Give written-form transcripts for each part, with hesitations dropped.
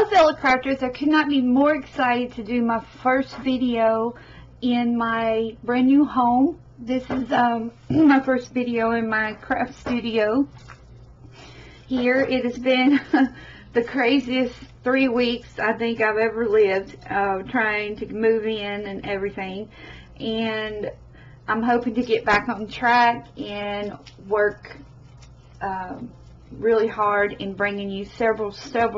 Hello fellow crafters, I could not be more excited to do my first video in my brand new home. This is my first video in my craft studio here. It has been the craziest 3 weeks I think I've ever lived, trying to move in and everything, and I'm hoping to get back on track and work really hard in bringing you several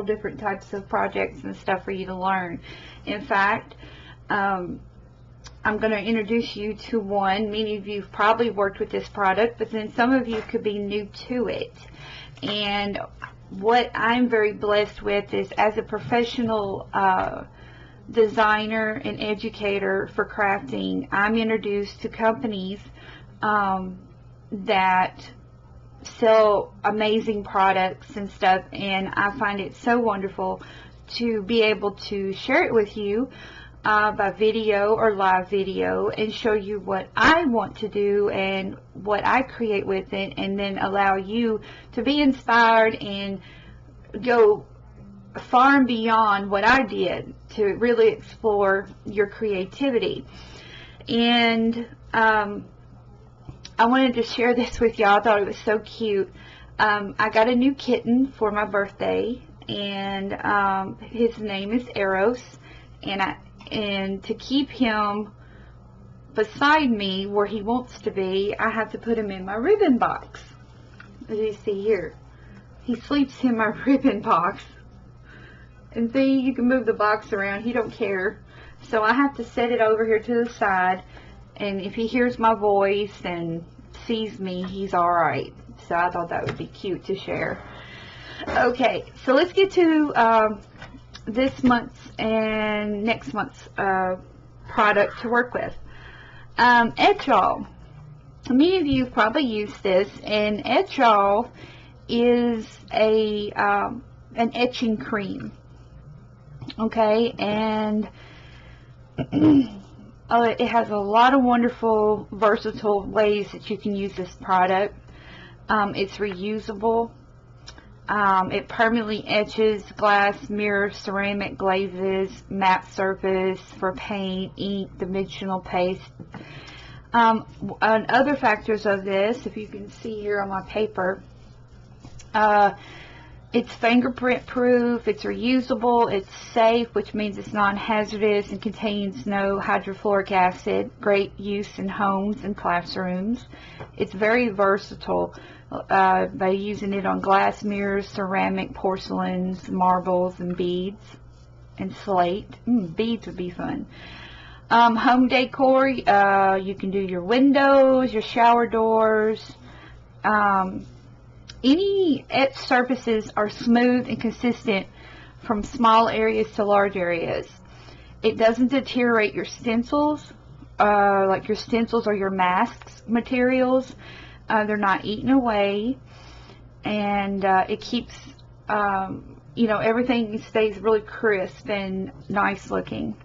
different types of projects and stuff for you to learn. In fact, I'm going to introduce you to one. Many of you have probably worked with this product, but then some of you could be new to it. And what I'm very blessed with is, as a professional designer and educator for crafting, I'm introduced to companies that sell amazing products and stuff, and I find it so wonderful to be able to share it with you by video or live video and show you what I want to do and what I create with it, and then allow you to be inspired and go far and beyond what I did to really explore your creativity. And I wanted to share this with y'all. I thought it was so cute. I got a new kitten for my birthday, and his name is Eros, and to keep him beside me where he wants to be, I have to put him in my ribbon box. As you see here, he sleeps in my ribbon box. And see, you can move the box around. He don't care. So I have to set it over here to the side, and if he hears my voice and sees me, he's alright. So I thought that would be cute to share. Okay, so let's get to this month's and next month's product to work with. Etchall. Many of you have probably used this, and Etchall is an etching cream. Okay, and it has a lot of wonderful, versatile ways that you can use this product. It's reusable. It permanently etches glass, mirror, ceramic glazes, matte surface for paint, ink, dimensional paste. And other factors of this, if you can see here on my paper, it's fingerprint proof, it's reusable, it's safe, which means it's non-hazardous and contains no hydrofluoric acid. Great use in homes and classrooms. It's very versatile by using it on glass, mirrors, ceramic, porcelains, marbles, and beads, and slate. Beads would be fun. Home decor, you can do your windows, your shower doors. Any etched surfaces are smooth and consistent from small areas to large areas. It doesn't deteriorate your stencils, like your stencils or your masks materials. They're not eaten away, and it keeps, everything stays really crisp and nice looking.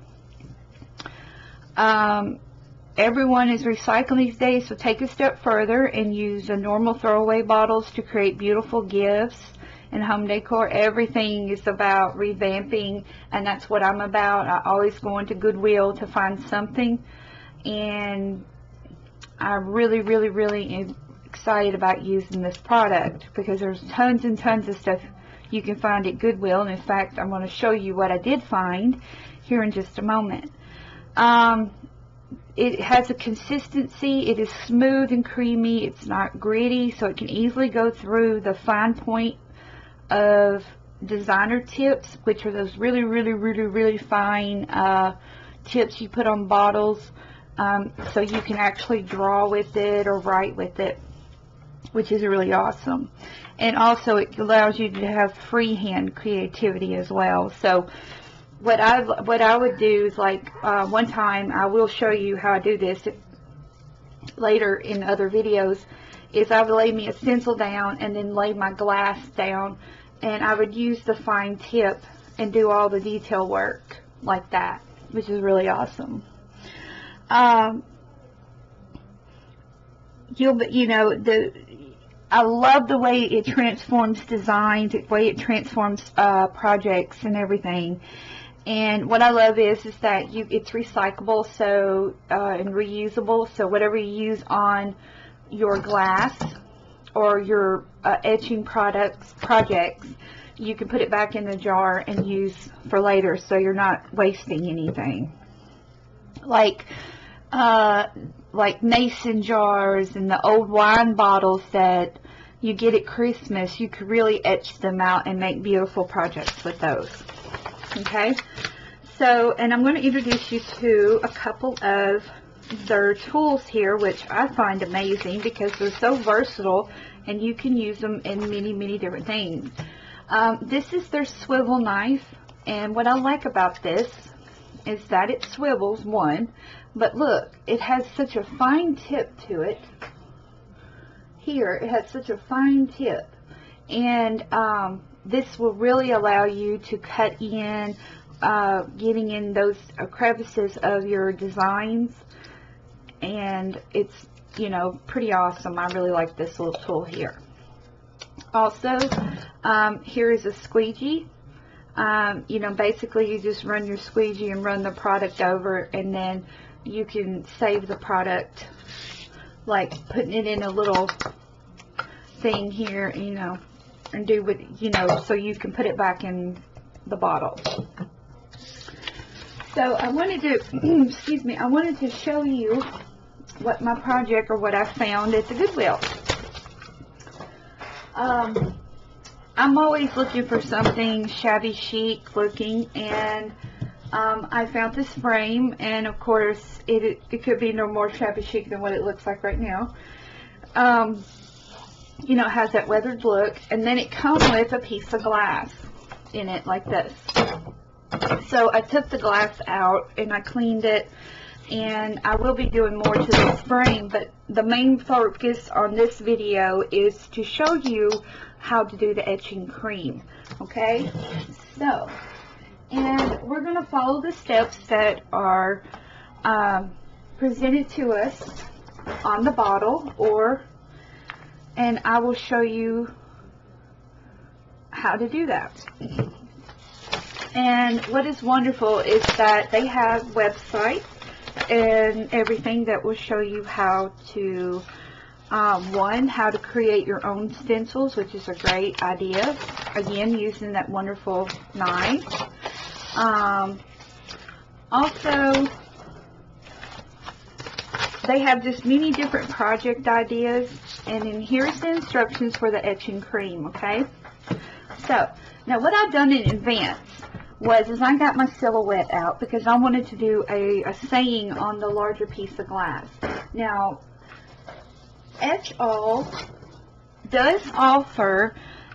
Everyone is recycling these days, so take a step further and use the normal throwaway bottles to create beautiful gifts and home decor. Everything is about revamping, and that's what I'm about. I always go into Goodwill to find something, and I really am excited about using this product because there's tons and tons of stuff you can find at Goodwill. And in fact, I'm going to show you what I did find here in just a moment. It has a consistency. It is smooth and creamy. It's not gritty, so it can easily go through the fine point of designer tips, which are those really fine tips you put on bottles, so you can actually draw with it or write with it, which is really awesome. And also it allows you to have freehand creativity as well. So what I would do is, like, one time, I will show you how I do this later in other videos, is I would lay me a stencil down and then lay my glass down, and I would use the fine tip and do all the detail work like that, which is really awesome. I love the way it transforms designs, the way it transforms projects and everything. And what I love is that it's recyclable, so and reusable. So whatever you use on your glass or your etching projects, you can put it back in the jar and use for later, so you're not wasting anything. Like mason jars and the old wine bottles that you get at Christmas, you could really etch them out and make beautiful projects with those. Okay, so, and I'm going to introduce you to a couple of their tools here, which I find amazing because they're so versatile and you can use them in many, many different things. This is their swivel knife, and what I like about this is that it swivels, one, but look, it has such a fine tip to it. Here, it has such a fine tip, and this will really allow you to cut in, getting in those crevices of your designs, and it's, you know, pretty awesome. I really like this little tool here. Also, here is a squeegee. You know, basically you just run your squeegee and run the product over, and then you can save the product, like putting it in a little thing here, you know, and do what, you know, so you can put it back in the bottle. So I wanted to, excuse me, I wanted to show you what my project, or what I found at the Goodwill. I'm always looking for something shabby chic looking, and I found this frame, and of course it could be no more shabby chic than what it looks like right now. You know, it has that weathered look, and then it comes with a piece of glass in it like this. So I took the glass out and I cleaned it, and I will be doing more to this frame, but the main focus on this video is to show you how to do the etching cream. Okay, so, and we're going to follow the steps that are presented to us on the bottle, and I will show you how to do that. And what is wonderful is that they have websites and everything that will show you how to, one, how to create your own stencils, which is a great idea, again, using that wonderful knife. Also, they have just many different project ideas, and then here's the instructions for the etching cream. Okay, so now what I've done in advance is I got my silhouette out because I wanted to do a saying on the larger piece of glass. Now, Etchall does offer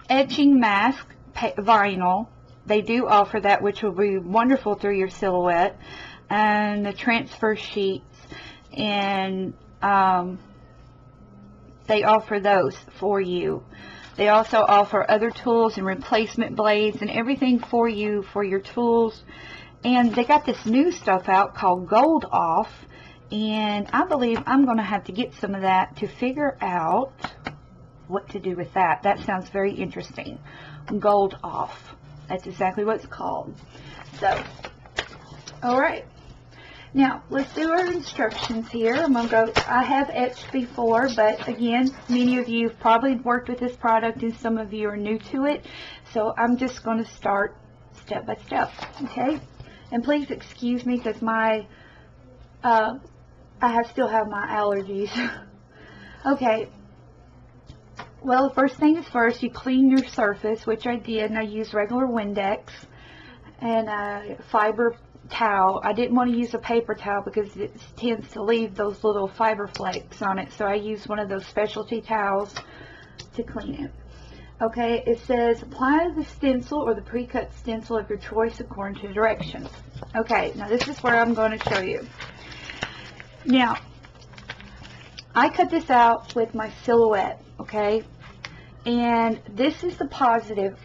etching mask vinyl. They do offer that, which will be wonderful through your silhouette, and the transfer sheets, and they offer those for you. They also offer other tools and replacement blades and everything for you for your tools. And they got this new stuff out called Gold Off, and I believe I'm going to have to get some of that to figure out what to do with that. That sounds very interesting. Gold Off. That's exactly what it's called. So, alright. Now, let's do our instructions here. I'm going to go, I have etched before, but again, many of you have probably worked with this product and some of you are new to it. So I'm just going to start step by step, okay? And please excuse me because still have my allergies. Okay. Well, the first thing is first, you clean your surface, which I did, and I used regular Windex and a fiber towel. I didn't want to use a paper towel because it tends to leave those little fiber flakes on it, so I used one of those specialty towels to clean it. Okay, it says apply the stencil or the pre-cut stencil of your choice according to directions. Okay, now this is where I'm going to show you. Now, I cut this out with my silhouette, okay, and this is the positive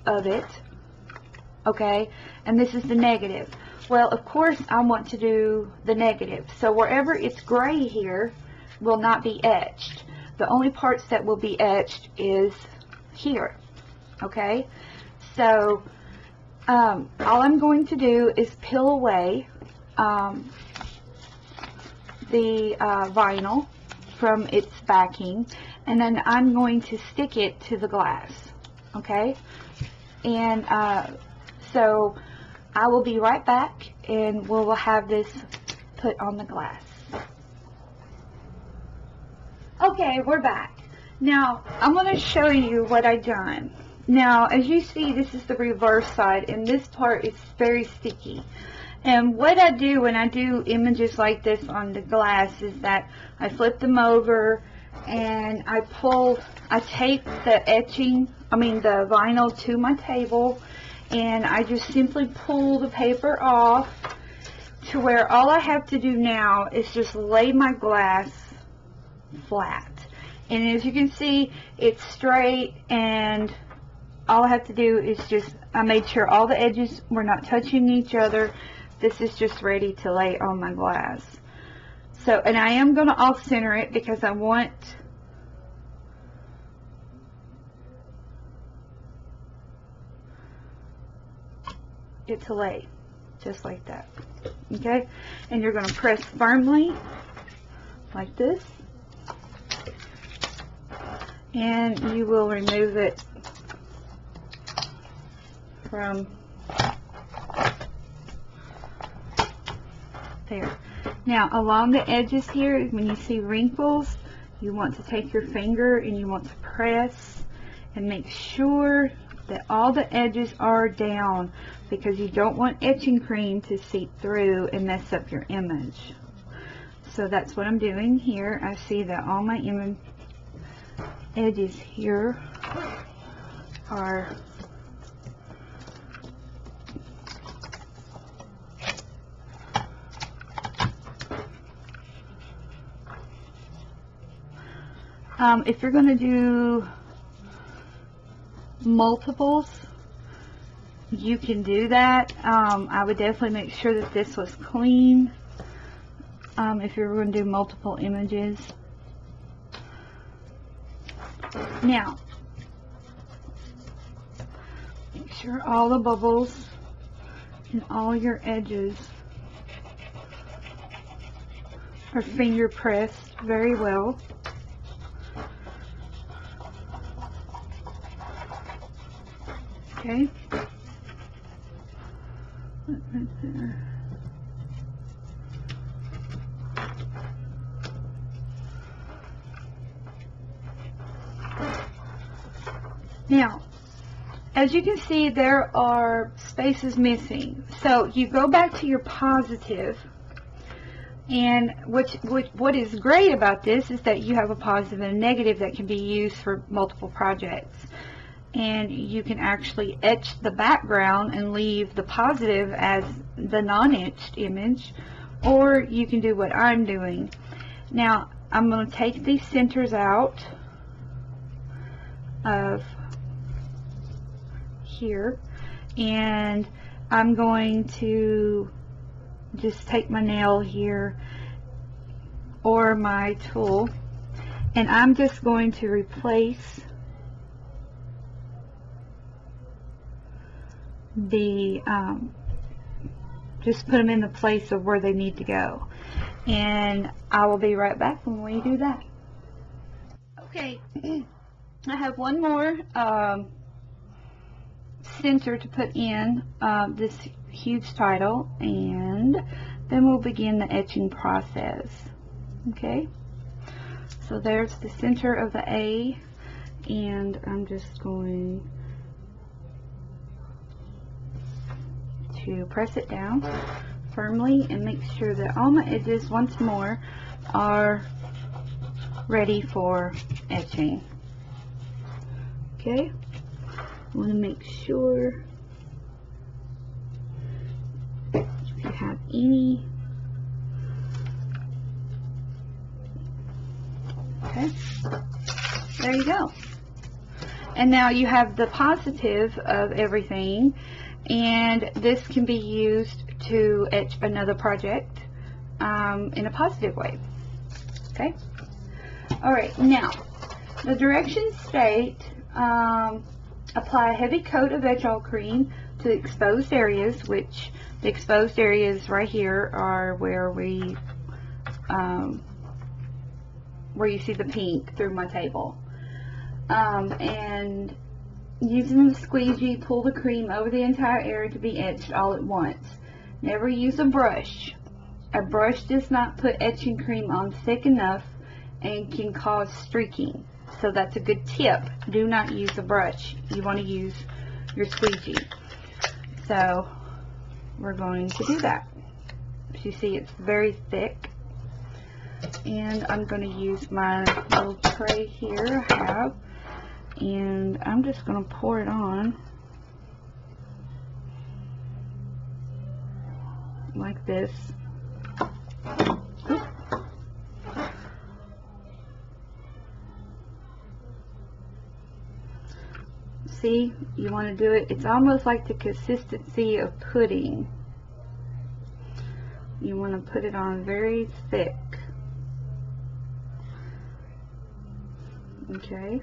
of it, okay, and this is the negative. Well, of course, I want to do the negative. So wherever it's gray here will not be etched. The only parts that will be etched is here. Okay, so all I'm going to do is peel away the vinyl from its backing, and then I'm going to stick it to the glass. Okay, and so I will be right back, and we'll have this put on the glass. Okay, we're back. Now I'm going to show you what I've done. Now, as you see, this is the reverse side, and this part is very sticky. And what I do when I do images like this on the glass is that I flip them over and I tape the the vinyl to my table, and I just simply pull the paper off to where all I have to do now is just lay my glass flat. And as you can see, it's straight, and all I have to do is I made sure all the edges were not touching each other. This is just ready to lay on my glass. So, and I am going to off center it because I want it to lay just like that. Okay, and you're going to press firmly like this, and you will remove it from there. Now, along the edges here, when you see wrinkles, you want to take your finger and you want to press and make sure that all the edges are down, because you don't want etching cream to seep through and mess up your image. So that's what I'm doing here. I see that all my image edges here are if you're going to do multiples, you can do that. I would definitely make sure that this was clean if you're going to do multiple images. Now, make sure all the bubbles and all your edges are finger pressed very well. Okay. Right there. Now, as you can see, there are spaces missing. So you go back to your positive, and what is great about this is that you have a positive and a negative that can be used for multiple projects. And you can actually etch the background and leave the positive as the non-etched image, or you can do what I'm doing. Now, I'm going to take these centers out of here, and I'm going to just take my nail here or my tool, and I'm just going to replace the just put them in the place of where they need to go, and I will be right back when we do that. Okay, I have one more center to put in this huge title, and then we'll begin the etching process. Okay, so there's the center of the A, and I'm just going to press it down firmly and make sure that all my edges once more are ready for etching. Okay, I want to make sure if you have any. Okay, there you go. And now you have the positive of everything, and this can be used to etch another project in a positive way. Okay. All right. Now, The directions state, apply a heavy coat of Etchall cream to exposed areas, which the exposed areas right here are where we, where you see the pink through my table. And using the squeegee, pull the cream over the entire area to be etched all at once. Never use a brush. A brush does not put etching cream on thick enough and can cause streaking. So that's a good tip. Do not use a brush. You want to use your squeegee. So we're going to do that. As you see, it's very thick. And I'm going to use my little tray here I have. And I'm just going to pour it on like this. Oop. See, you want to do it, it's almost like the consistency of pudding. You want to put it on very thick. Okay.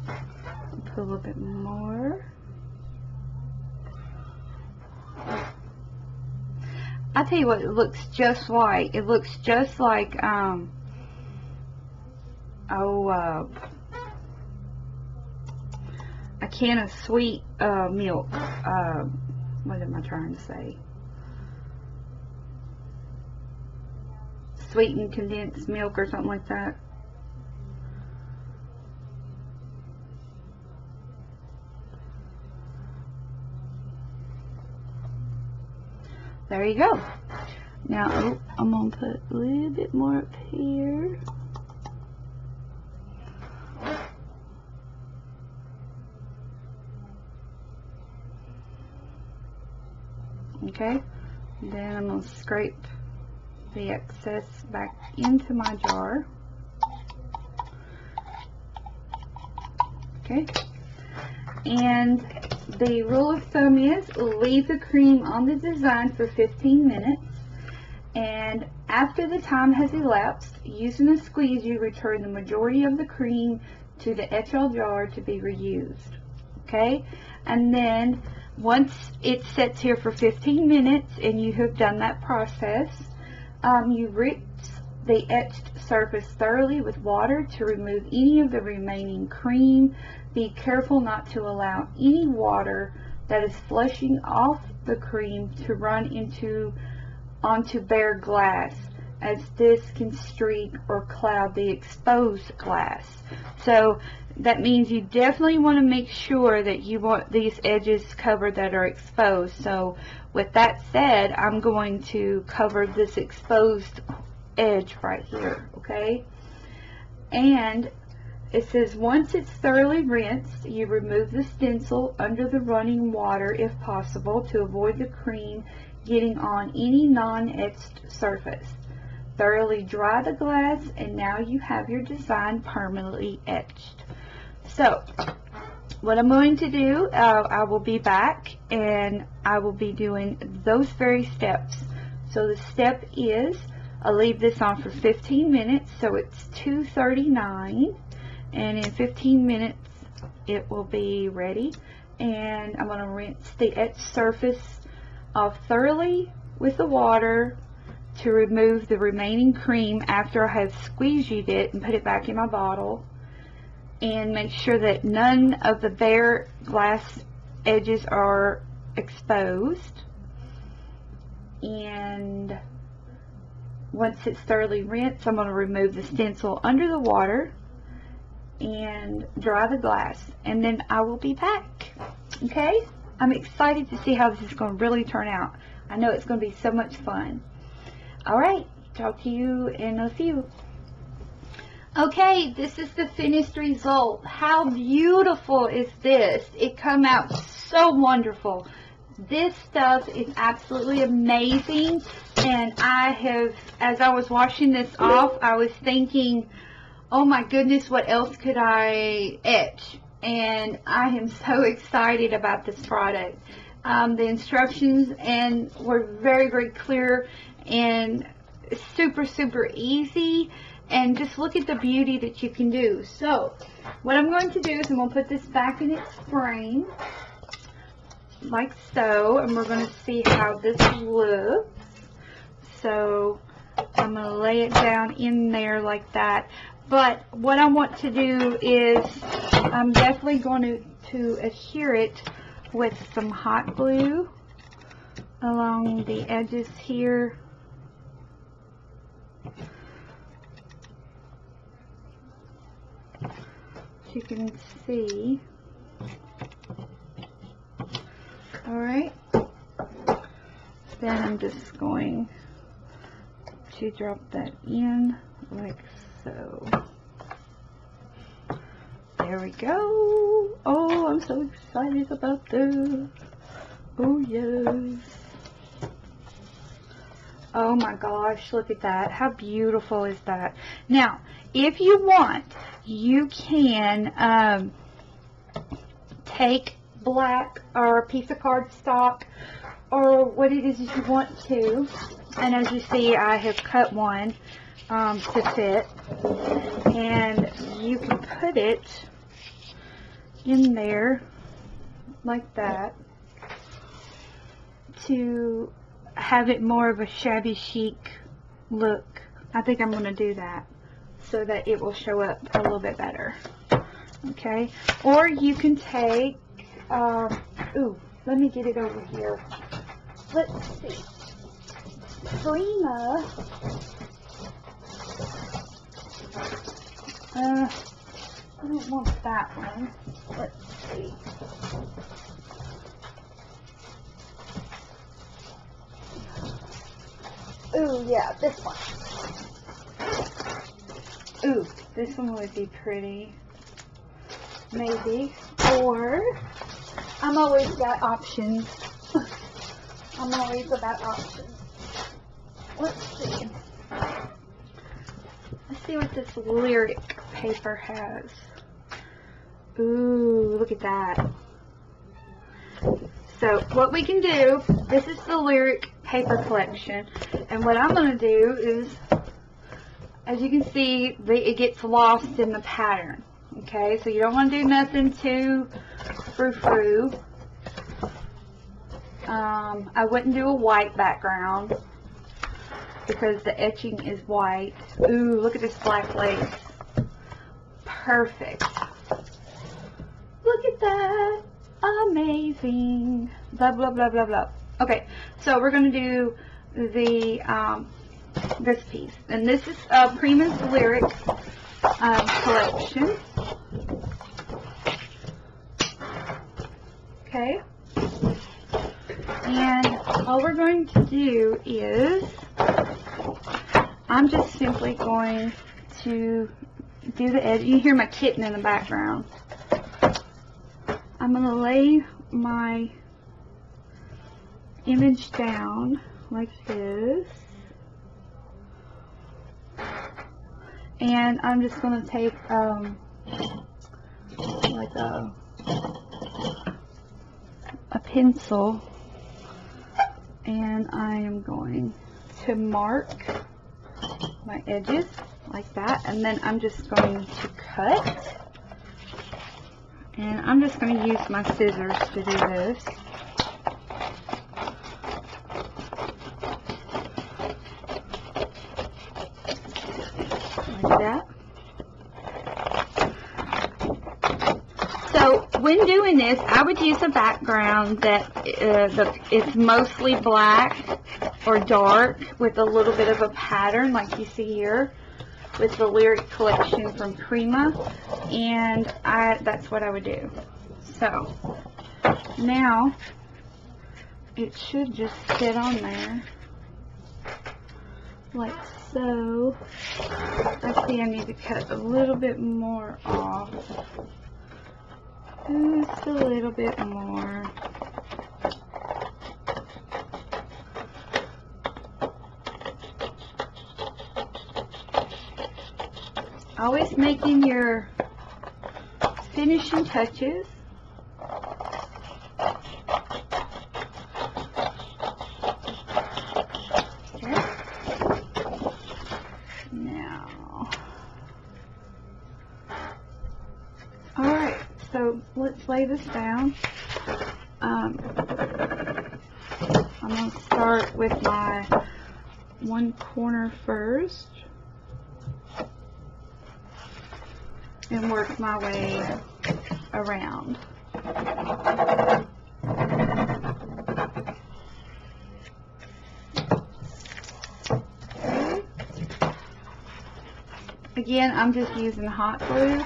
Put a little bit more. I tell you what, it looks just like. It looks just like a can of sweet milk. What am I trying to say? Sweetened condensed milk or something like that. There you go. Now, I'm going to put a little bit more up here. Okay. Then I'm going to scrape the excess back into my jar. Okay. And the rule of thumb is leave the cream on the design for 15 minutes, and after the time has elapsed, using a squeegee, return the majority of the cream to the Etchall jar to be reused. Okay, and then once it sits here for 15 minutes and you have done that process, you rinse the etched surface thoroughly with water to remove any of the remaining cream. Be careful not to allow any water that is flushing off the cream to run onto bare glass, as this can streak or cloud the exposed glass. So that means you definitely want to make sure that you want these edges covered that are exposed. So with that said, I'm going to cover this exposed edge right here, okay? And it says once it's thoroughly rinsed, you remove the stencil under the running water if possible to avoid the cream getting on any non-etched surface. Thoroughly dry the glass, and now you have your design permanently etched. So what I'm going to do, I will be back and I will be doing those very steps. So the step is, I'll leave this on for 15 minutes, so it's 2:39. And in 15 minutes it will be ready, and I'm going to rinse the etched surface off thoroughly with the water to remove the remaining cream after I have squeegeed it and put it back in my bottle, and make sure that none of the bare glass edges are exposed. And once it's thoroughly rinsed, I'm going to remove the stencil under the water and dry the glass, and then I will be back. Okay, I'm excited to see how this is going to really turn out. I know it's going to be so much fun. Alright, talk to you in a few. Okay, this is the finished result. How beautiful is this? It come out so wonderful. This stuff is absolutely amazing, and as I was washing this off, I was thinking, oh my goodness, what else could I etch? And I am so excited about this product. The instructions were very, very clear, and super, super easy. And just look at the beauty that you can do. So what I'm going to do is I'm going to put this back in its frame like so, and we're going to see how this looks. So I'm going to lay it down in there like that. But what I want to do is I'm definitely going to adhere it with some hot glue along the edges here. As you can see. Alright. Then I'm just going to drop that in like so. There we go. Oh, I'm so excited about this. Oh, yes. Oh my gosh, look at that. How beautiful is that? Now, if you want, you can take black or a piece of cardstock or what it is you want to. And as you see, I have cut one to fit. And you can put it in there like that to have it more of a shabby chic look. I think I'm going to do that so that it will show up a little bit better. Okay, or you can take ooh, let me get it over here. Let's see. Prima. I don't want that one. Let's see. Ooh, yeah, this one. Ooh, this one would be pretty. Maybe. Or, I'm always about options. I'm always about options. Let's see. Let's see what this lyric paper has. Ooh, look at that. So, what we can do, this is the lyric paper collection. And what I'm going to do is, as you can see, it gets lost in the pattern. Okay, so you don't want to do nothing too frou-frou. I wouldn't do a white background because the etching is white. Ooh, look at this black lace. Perfect. Look at that. Amazing. Blah, blah, blah, blah, blah. Okay, so we're going to do the this piece. And this is Prima's Lyric collection. Okay. And all we're going to do is, I'm just simply going to do the edge. You hear my kitten in the background. I'm going to lay my image down like this. And I'm just going to take like a pencil, and I am going to mark my edges like that, and then I'm just going to cut. And I'm just going to use my scissors to do this. Like that. So when doing this, I would use a background that it's mostly black or dark with a little bit of a pattern like you see here with the Lyric collection from Prima, and that's what I would do. So now it should just sit on there like so. I see I need to cut a little bit more off. Just a little bit more. Always making your finishing touches. Okay. So let's lay this down. I'm going to start with my one corner first and work my way around. Again, I'm just using hot glue.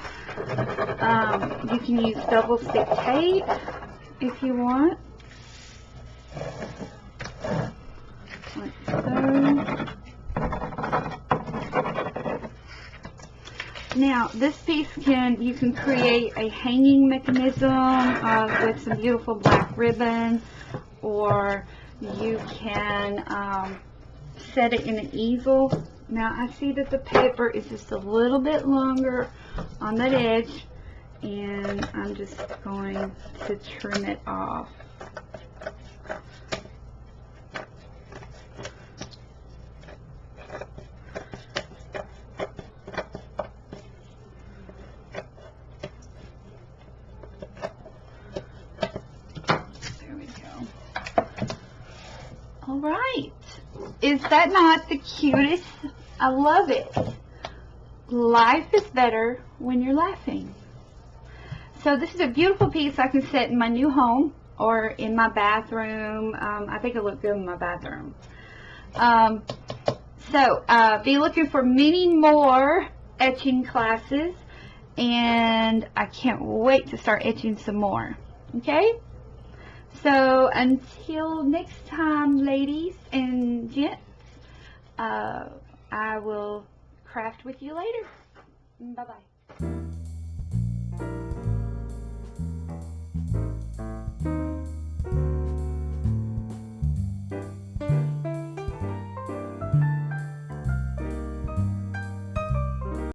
You can use double stick tape if you want. Like so. Now, this piece you can create a hanging mechanism with some beautiful black ribbon, or you can set it in an easel. Now, I see that the paper is just a little bit longer on that edge, and I'm just going to trim it off. There we go. All right. Is that not the cutest? I love it. Life is better when you're laughing. So this is a beautiful piece I can set in my new home or in my bathroom. I think it'll look good in my bathroom. Be looking for many more etching classes, and I can't wait to start etching some more. Okay? So until next time, ladies and gents, I will craft with you later. Bye-bye.